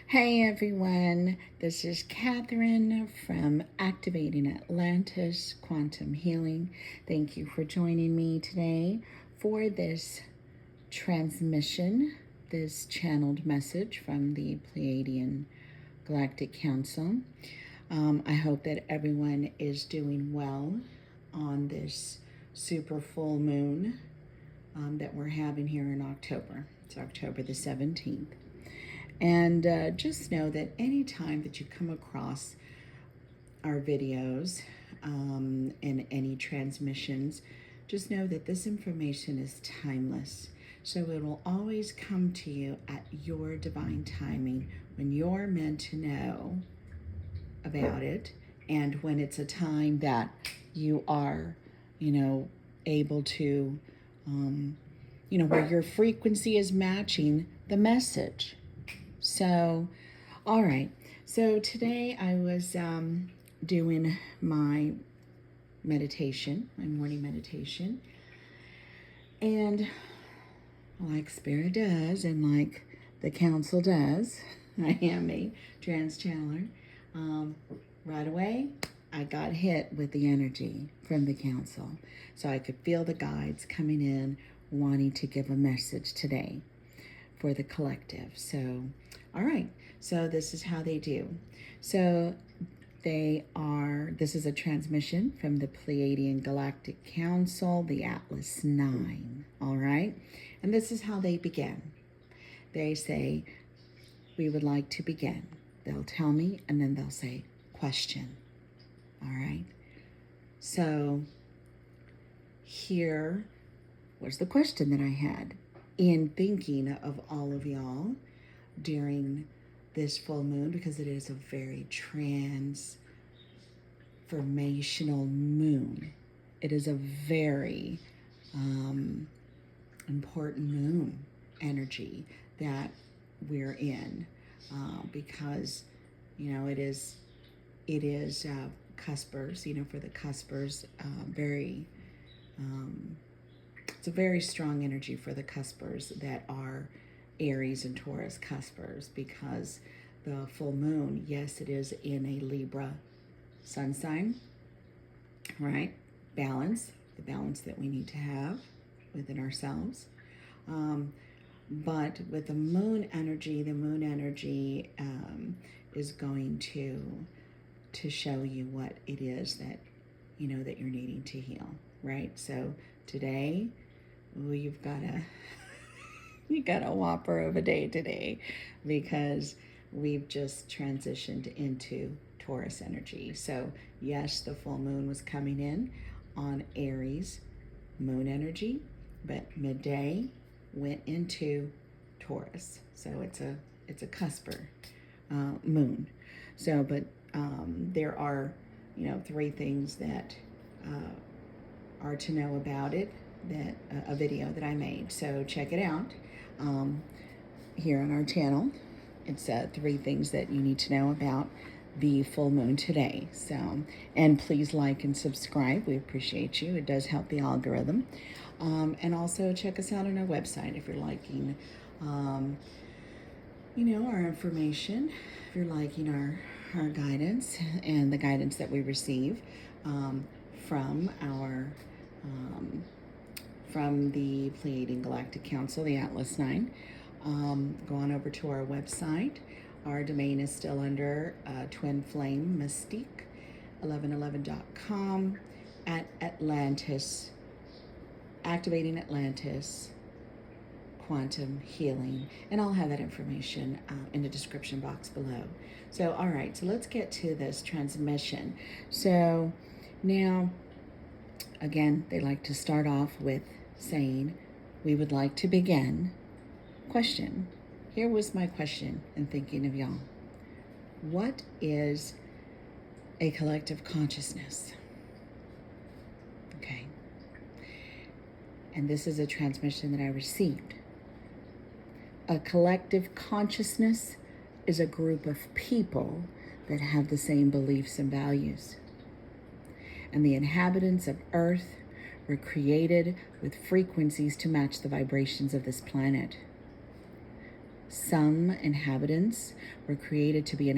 Hey everyone, this is Catherine from Activating Atlantis Quantum Healing. Thank you for joining me today for this transmission, this channeled message from the Pleiadian Galactic Council. I hope that everyone is doing well on this super full moon that we're having here in October. It's October the 17th. And just know that anytime that you come across our videos and any transmissions, just know that this information is timeless. So it will always come to you at your divine timing when you're meant to know about it, and when it's a time that you are, able to, where your frequency is matching the message. So, all right. So today I was doing my meditation, my morning meditation. And like Spirit does, and like the council does, I am a trans channeler. Right away, I got hit with the energy from the council. So I could feel the guides coming in, wanting to give a message today for the collective. So, all right. So this is how they do. So this is a transmission from the Pleiadian Galactic Council, the Atlas 9. All right. And this is how they begin. They say, we would like to begin. They'll tell me, and then they'll say, question. All right. So here was the question that I had in thinking of all of y'all during this full moon, because it is a very transformational moon. It is a very important moon energy that we're in, because it is cuspers, for the cuspers, it's a very strong energy for the cuspers that are Aries and Taurus cuspers, because the full moon, yes, it is in a Libra sun sign, right? Balance, the balance that we need to have within ourselves. But with the moon energy is going to show you what it is that, that you're needing to heal, right? So today, you've got a whopper of a day today, because we've just transitioned into Taurus energy. So yes, the full moon was coming in on Aries moon energy, but midday went into Taurus. So it's a cusper moon. So, but there are, three things that are to know about it, that a video that I made. So check it out here on our channel. It's 3 things that you need to know about the full moon today. So, and please like and subscribe. We appreciate you. It does help the algorithm. And also check us out on our website if you're liking, our information, if you're liking our guidance and the guidance that we receive from the Pleiadian Galactic Council, the Atlas 9. Go on over to our website. Our domain is still under Twin Flame Mystique 1111.com at Atlantis, Activating Atlantis Quantum Healing, and I'll have that information in the description box below. So, all right, so let's get to this transmission. So now, again, they like to start off with saying, we would like to begin. Question. Here was my question in thinking of y'all. What is a collective consciousness? Okay. And this is a transmission that I received. A collective consciousness is a group of people that have the same beliefs and values. And the inhabitants of Earth were created with frequencies to match the vibrations of this planet. Some inhabitants were created to be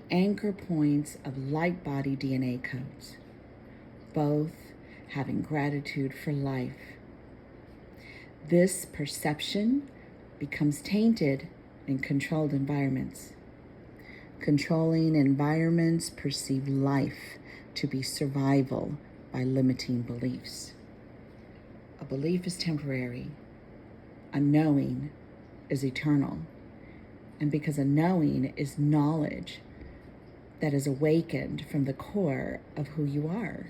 anchor points of light body DNA codes, both having gratitude for life. This perception becomes tainted in controlled environments. Controlling environments perceive life to be survival by limiting beliefs. A belief is temporary. A knowing is eternal. And because a knowing is knowledge that is awakened from the core of who you are,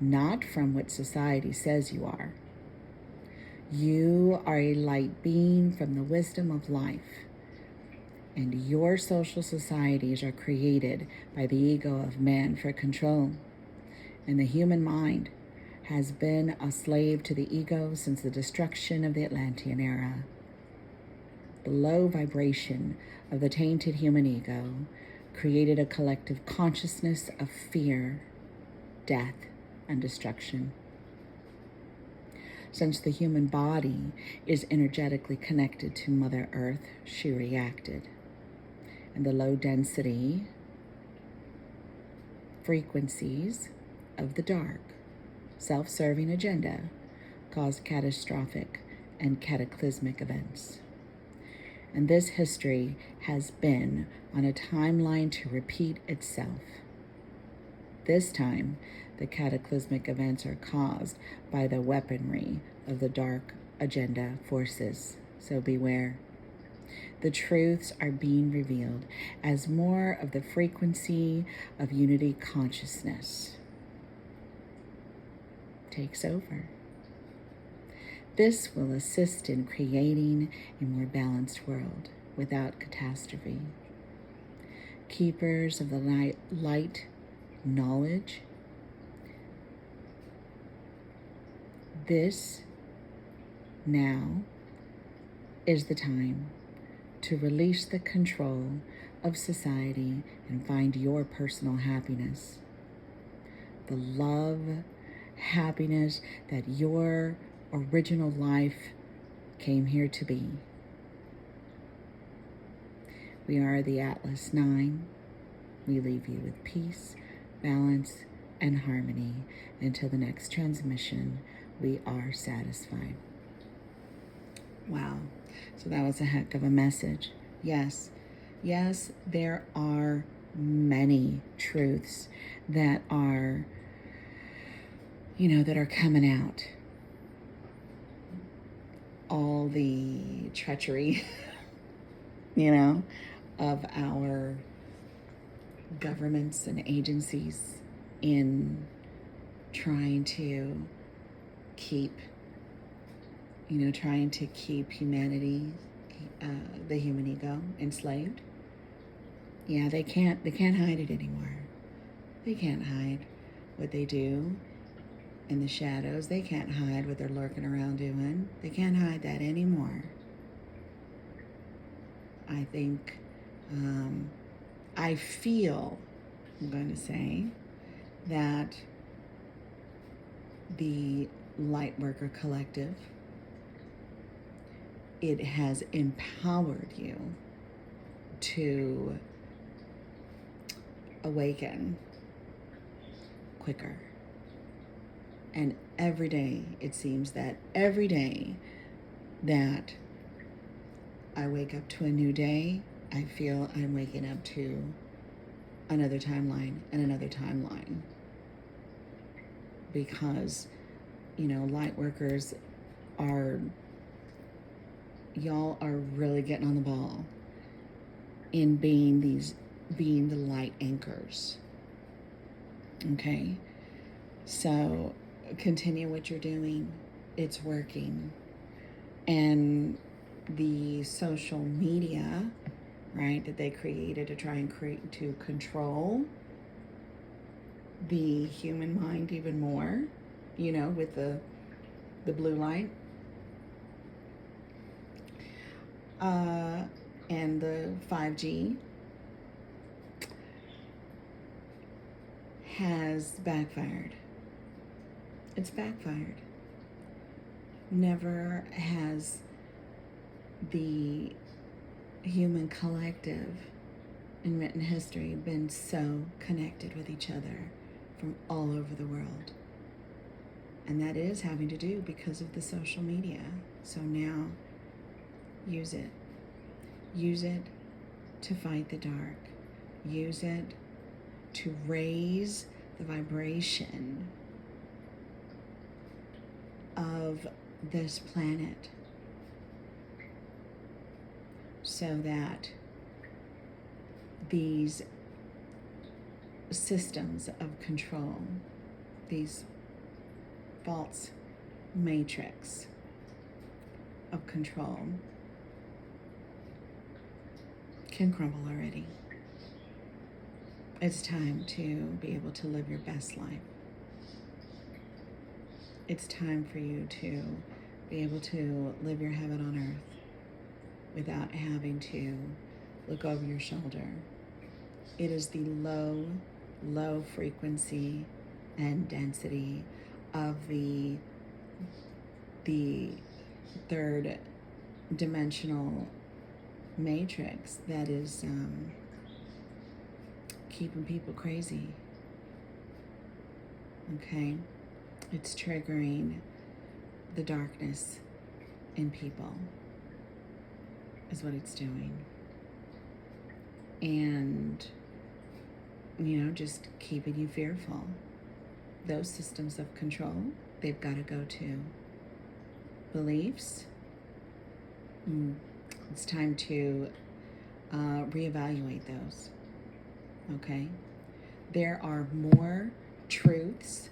not from what society says you are. You are a light being from the wisdom of life, and your social societies are created by the ego of man for control. And the human mind has been a slave to the ego since the destruction of the Atlantean era. The low vibration of the tainted human ego created a collective consciousness of fear, death, and destruction. Since the human body is energetically connected to Mother Earth, she reacted. And the low density frequencies of the dark, self-serving agenda caused catastrophic and cataclysmic events. And this history has been on a timeline to repeat itself. This time, the cataclysmic events are caused by the weaponry of the dark agenda forces. So beware. The truths are being revealed as more of the frequency of unity consciousness takes over. This will assist in creating a more balanced world without catastrophe. Keepers of the light knowledge, this now is the time to release the control of society and find your personal happiness. The love, happiness that your original life came here to be. We are the Atlas 9. We leave you with peace, balance, and harmony. Until the next transmission, we are satisfied. Wow. So that was a heck of a message. Yes, there are many truths that are, that are coming out. All the treachery, of our governments and agencies in trying to keep humanity, the human ego, enslaved. Yeah, they can't hide it anymore. They can't hide what they do in the shadows. They can't hide what they're lurking around doing. They can't hide that anymore. I think, I feel, I'm going to say, that the Lightworker Collective, it has empowered you to awaken quicker. And every day, it seems that every day that I wake up to a new day, I feel I'm waking up to another timeline and another timeline. Because, light workers y'all are really getting on the ball in being the light anchors. Okay? So continue what you're doing. It's working. And the social media, right, that they created to try and to control the human mind even more, with the blue light, and the 5G has backfired. It's backfired. Never has the human collective in written history been so connected with each other from all over the world. And that is having to do because of the social media. So now, use it. Use it to fight the dark. Use it to raise the vibration of this planet so that these systems of control, these false matrix of control, can crumble already. It's time to be able to live your best life. It's time for you to be able to live your heaven on earth without having to look over your shoulder. It is the low frequency and density of the third dimensional matrix that is keeping people crazy. Okay? It's triggering the darkness in people, is what it's doing. And, just keeping you fearful. Those systems of control, they've got to go to. Beliefs, it's time to reevaluate those. Okay? There are more truths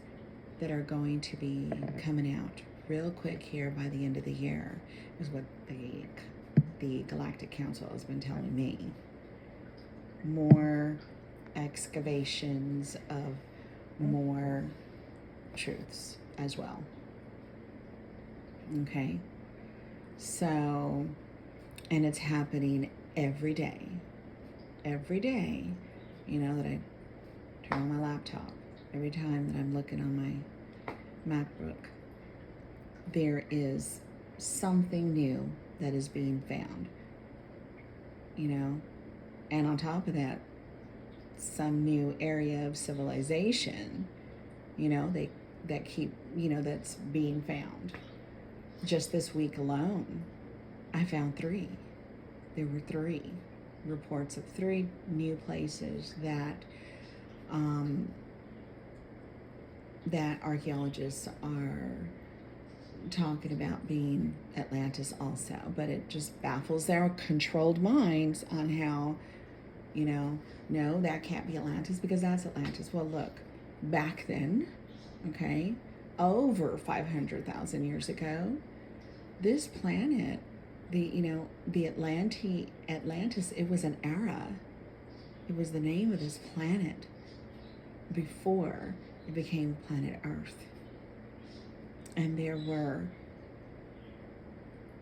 that are going to be coming out real quick here by the end of the year, is what the Galactic Council has been telling me. More excavations of more truths as well. Okay? So, and it's happening every day. Every day, that I turn on my laptop, every time that I'm looking on my MacBook, there is something new that is being found, and on top of that, some new area of civilization, that keep, that's being found. Just this week alone, I found 3. There were 3 reports of 3 new places that that archaeologists are talking about being Atlantis also. But it just baffles their controlled minds on how, no, that can't be Atlantis because that's Atlantis. Well, look, back then, okay, over 500,000 years ago, this planet, the Atlantis, it was an era. It was the name of this planet before it became planet Earth. And there were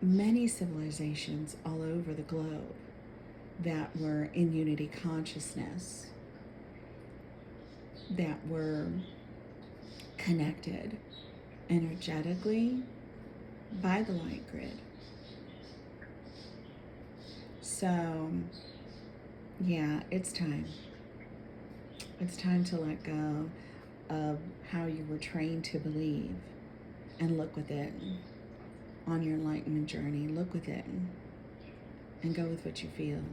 many civilizations all over the globe that were in unity consciousness, that were connected energetically by the light grid. So, yeah, it's time. It's time to let go of how you were trained to believe and look within on your enlightenment journey. Look within and go with what you feel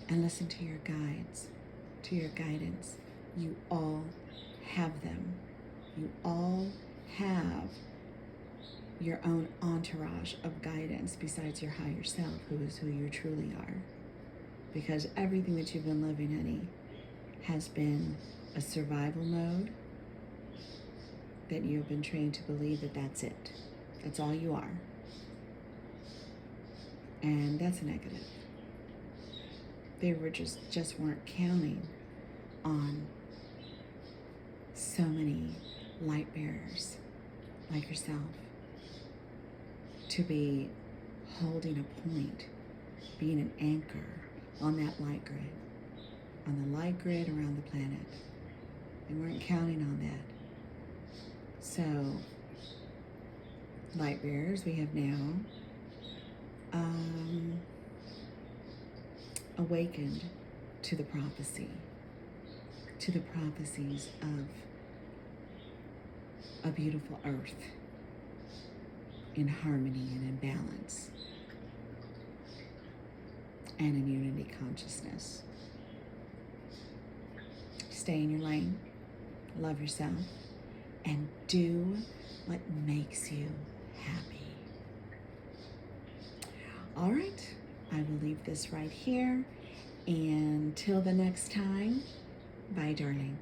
and listen to your guides, to your guidance. You all have them. You all have your own entourage of guidance besides your higher self, who is who you truly are. Because everything that you've been living, honey, has been a survival mode that you've been trained to believe that that's it. That's all you are. And that's a negative. They were just weren't counting on so many light bearers like yourself to be holding a point, being an anchor on that light grid, on the light grid around the planet. They weren't counting on that. So, light bearers, we have now awakened to the prophecy, to the prophecies of a beautiful earth in harmony and in balance and in unity consciousness. Stay in your lane, love yourself, and do what makes you happy. All right, I will leave this right here. And till the next time, bye, darling.